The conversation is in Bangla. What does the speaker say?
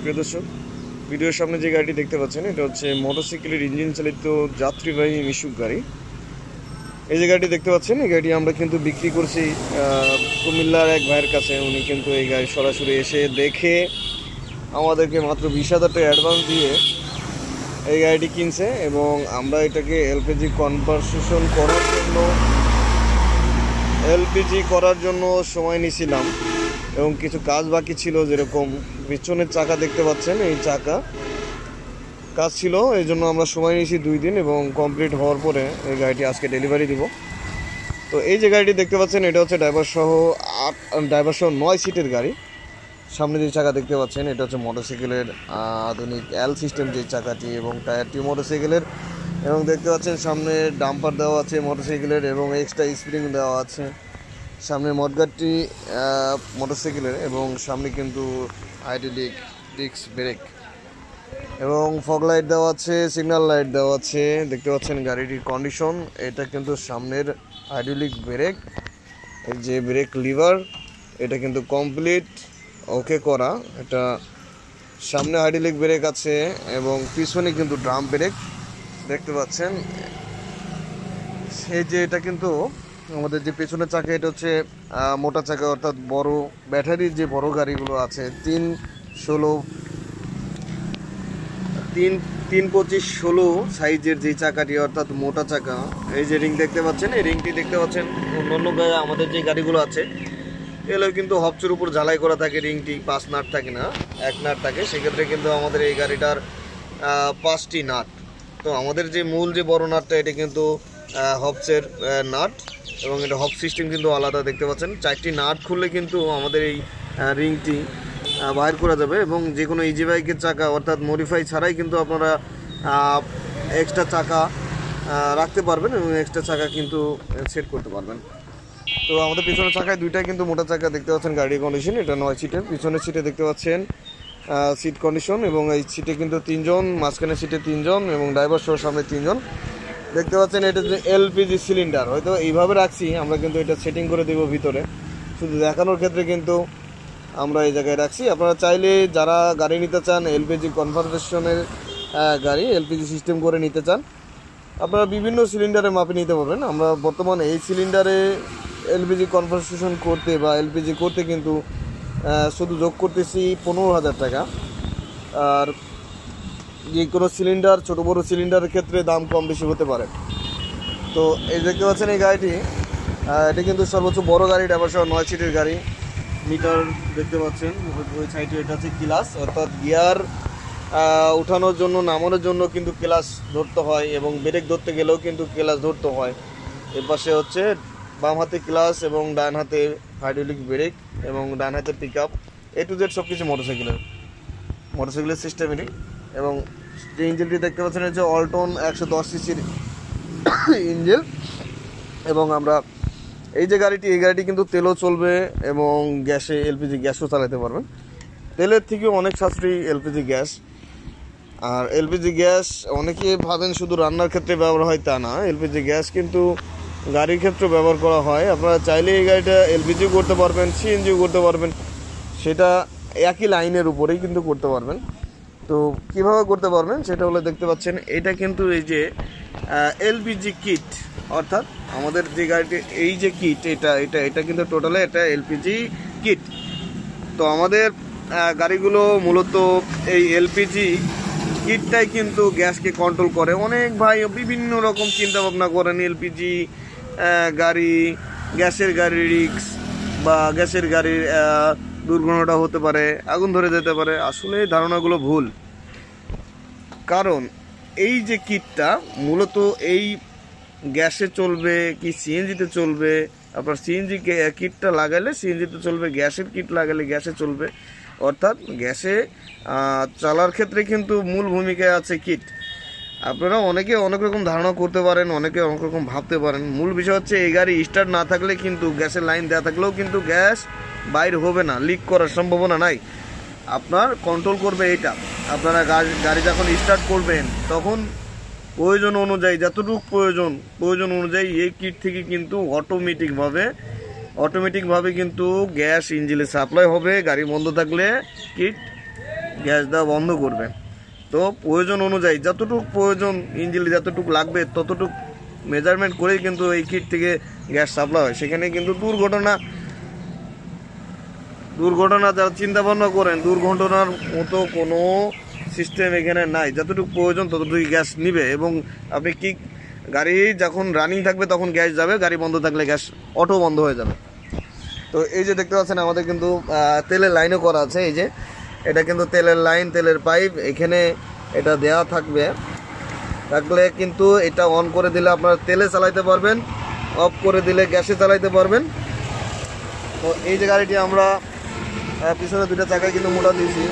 প্রিয় দর্শক, ভিডিওর সামনে যে গাড়িটি দেখতে পাচ্ছেন এটা হচ্ছে মোটরসাইকেলের ইঞ্জিন চালিত যাত্রীবাহী মিশুক গাড়ি। এই যে গাড়িটি দেখতে পাচ্ছেন, এই গাড়িটি আমরা কিন্তু বিক্রি করছি কুমিল্লার এক ভাইয়ের কাছে। উনি কিন্তু এই গাড়ি সরাসরি এসে দেখে আমাদেরকে মাত্র 20,000 টাকা অ্যাডভান্স দিয়ে এই গাড়িটি কিনছে এবং আমরা এটাকে এলপিজি করার জন্য সময় নিয়েছিলাম এবং কিছু কাজ বাকি ছিল, যেরকম পিছনের চাকা দেখতে পাচ্ছেন, এই চাকা কাজ ছিল, এই জন্য আমরা সময় নিয়েছি 2 দিন এবং কমপ্লিট হওয়ার পরে এই গাড়িটি আজকে ডেলিভারি দিব। তো এই যে গাড়িটি দেখতে পাচ্ছেন এটা হচ্ছে ড্রাইভার সহ 9 সিটের গাড়ি। সামনে যে চাকা দেখতে পাচ্ছেন এটা হচ্ছে মোটরসাইকেলের আধুনিক এল সিস্টেম যে চাকাটি এবং টায়ারটি মোটরসাইকেলের, এবং দেখতে পাচ্ছেন সামনে ডাম্পার দেওয়া আছে মোটরসাইকেলের এবং এক্সট্রা স্প্রিং দেওয়া আছে। সামনে মডগার্ডটি মোটরসাইকেলের এবং সামনে কিন্তু হাইড্রোলিক ডিস্ক ব্রেক এবং ফগ লাইট দেওয়া আছে, সিগন্যাল লাইট দেওয়া আছে। দেখতে পাচ্ছেন গাড়িটির কন্ডিশন, এটা কিন্তু সামনের হাইড্রোলিক ব্রেক, এই যে ব্রেক লিভার এটা কিন্তু কমপ্লিট ওকে করা। এটা সামনে হাইড্রোলিক ব্রেক আছে এবং পিছনে কিন্তু ড্রাম ব্রেক দেখতে পাচ্ছেন। এই যে এটা কিন্তু আমাদের যে পেছনের চাকা, এটা হচ্ছে মোটা চাকা, অর্থাৎ বড় ব্যাটারির যে বড় গাড়িগুলো আছে 325/16 সাইজের যে চাকাটি, অর্থাৎ মোটা চাকা। এই যে রিং দেখতে পাচ্ছেন, এই রিংটি দেখতে পাচ্ছেন অন্যান্য আমাদের যে গাড়িগুলো আছে এগুলো কিন্তু হপচের উপর ঝালাই করা থাকে, রিংটি 5 নাট থাকে না, 1 নাট থাকে। সেক্ষেত্রে কিন্তু আমাদের এই গাড়িটার 5টি নাট। তো আমাদের যে মূল যে বড় নাটটা এটা কিন্তু হপসের নাট এবং এটা হপ সিস্টেম কিন্তু আলাদা। দেখতে পাচ্ছেন 4টি নাট খুললে কিন্তু আমাদের এই রিংটি বাইর করা যাবে এবং যে কোনো ইজি বাইকের চাকা অর্থাৎ মডিফাই ছাড়াই কিন্তু আপনারা এক্সট্রা চাকা রাখতে পারবেন এবং এক্সট্রা চাকা কিন্তু সেট করতে পারবেন। তো আমাদের পিছনের চাকায় 2টাই কিন্তু মোটা চাকা দেখতে পাচ্ছেন। গাড়ির কন্ডিশন এটা 9 সিটের। পিছনের সিটে দেখতে পাচ্ছেন সিট কন্ডিশন এবং এই সিটে কিন্তু 3 জন, মাঝখানের সিটে 3 জন এবং ড্রাইভার সহ সামনে 3 জন। দেখতে পাচ্ছেন এটা যে এলপিজি সিলিন্ডার, হয়তো এইভাবে রাখছি আমরা, কিন্তু এটা সেটিং করে দেবো ভিতরে, শুধু দেখানোর ক্ষেত্রে কিন্তু আমরা এই জায়গায় রাখছি। আপনারা চাইলে যারা গাড়ি নিতে চান এলপিজি কনভার্সেশনের গাড়ি, এলপিজি সিস্টেম করে নিতে চান, আপনারা বিভিন্ন সিলিন্ডারের মাপে নিতে পারবেন। আমরা বর্তমানে এই সিলিন্ডারে এলপিজি কনভার্সেশন করতে বা এলপিজি করতে কিন্তু শুধু যোগ করতেছি 15,000 টাকা। আর যে কোনো সিলিন্ডার, ছোটো বড়ো সিলিন্ডারের ক্ষেত্রে দাম কম বেশি হতে পারে। তো এই দেখতে পাচ্ছেন এই গাড়িটি, এটা কিন্তু সর্বোচ্চ বড় গাড়ি, ড্রাইভার সহ 9 সিটের গাড়ি। মিটার দেখতে পাচ্ছেন ওই সাইডে, এটা হচ্ছে ক্লাস, অর্থাৎ গিয়ার উঠানোর জন্য নামানোর জন্য কিন্তু ক্লাস ধরতে হয় এবং ব্রেক ধরতে গেলেও কিন্তু ক্লাস ধরতে হয়। এর পাশে হচ্ছে বাম হাতে ক্লাস এবং ডান হাতে হাইড্রোলিক ব্রেক এবং ডান হাতে pick up, A to Z সব কিছু মোটরসাইকেলের সিস্টেমেরই। এবং যে ইঞ্জিনটি দেখতে পাচ্ছেন হচ্ছে অল্টন 110 সিসির ইঞ্জিন। এবং আমরা এই যে গাড়িটি, এই গাড়িটি কিন্তু তেলও চলবে এবং গ্যাসে এলপিজি গ্যাসও চালাতে পারবেন। তেলের থেকেও অনেক সাশ্রয়ী এলপিজি গ্যাস। আর এলপিজি গ্যাস অনেকে ভাবেন শুধু রান্নার ক্ষেত্রে ব্যবহার হয়, তা না, এলপিজি গ্যাস কিন্তু গাড়ির ক্ষেত্রে ব্যবহার করা হয়। আপনারা চাইলে এই গাড়িটা এলপিজিও করতে পারবেন, সিএনজিও করতে পারবেন, সেটা একই লাইনের উপরেই কিন্তু করতে পারবেন। তো কীভাবে করতে পারবেন সেটা হলে দেখতে পাচ্ছেন এটা কিন্তু এই যে এলপিজি কিট, অর্থাৎ আমাদের যে গাড়িটি এই যে কিট, এটা কিন্তু টোটালে এটা এলপিজি কিট। তো আমাদের গাড়িগুলো মূলত এই এলপিজি কিটটাই কিন্তু গ্যাসকে কন্ট্রোল করে। অনেক ভাই বিভিন্ন রকম চিন্তা ভাবনা করেন, এলপিজি গাড়ি, গ্যাসের গাড়ি রিস্ক বা গ্যাসের গাড়ির দুর্ঘটনা হতে পারে, আগুন ধরে যেতে পারে। আসলে এই ধারণাগুলো ভুল, কারণ এই যে কিটটা মূলত এই গ্যাসে চলবে কি সিএনজিতে চলবে। আপনার সিএনজি কিটটা লাগালে সিএনজিতে চলবে, গ্যাসের কিট লাগালে গ্যাসে চলবে। অর্থাৎ গ্যাসে চালার ক্ষেত্রে কিন্তু মূল ভূমিকায় আছে কিট। আপনারা অনেকে অনেক রকম ধারণা করতে পারেন, অনেকে অনেক রকম ভাবতে পারেন। মূল বিষয় হচ্ছে এই গাড়ি স্টার্ট না থাকলে কিন্তু গ্যাসের লাইন দেওয়া থাকলেও কিন্তু গ্যাস বাইর হবে না, লিক করার সম্ভাবনা নাই। আপনার কন্ট্রোল করবে এটা। আপনারা গাড়ি যখন স্টার্ট করবেন তখন প্রয়োজন অনুযায়ী, যতটুকু প্রয়োজন অনুযায়ী এই কিট থেকে কিন্তু অটোমেটিকভাবে কিন্তু গ্যাস ইঞ্জিনে সাপ্লাই হবে। গাড়ি বন্ধ থাকলে কিট গ্যাস দেওয়া বন্ধ করবেন। তো প্রয়োজন অনুযায়ী যতটুকু প্রয়োজন ইঞ্জিনে যতটুকু লাগবে ততটুকু মেজারমেন্ট করেই কিন্তু এই কিট থেকে গ্যাস সাপ্লাই হয়। সেখানে কিন্তু দুর্ঘটনা যারা চিন্তা ভাবনা করেন, দুর্ঘটনার মতো কোনো সিস্টেম এখানে নাই। যতটুকু প্রয়োজন ততটুকু গ্যাস নিবে এবং আপনি কি গাড়ি যখন রানিং থাকবে তখন গ্যাস যাবে, গাড়ি বন্ধ থাকলে গ্যাস অটো বন্ধ হয়ে যাবে। তো এই যে দেখতে পাচ্ছেন আমাদের কিন্তু তেলের লাইনও করা আছে। এই যে এটা কিন্তু তেলের লাইন, তেলের পাইপ এখানে এটা দেওয়া থাকলে কিন্তু এটা অন করে দিলে আপনারা তেলে চালাইতে পারবেন, অফ করে দিলে গ্যাসে চালাইতে পারবেন। তো এই যে গাড়িটি আমরা পিছনে দুটো চাকায় কিন্তু মোটা দিয়েছি।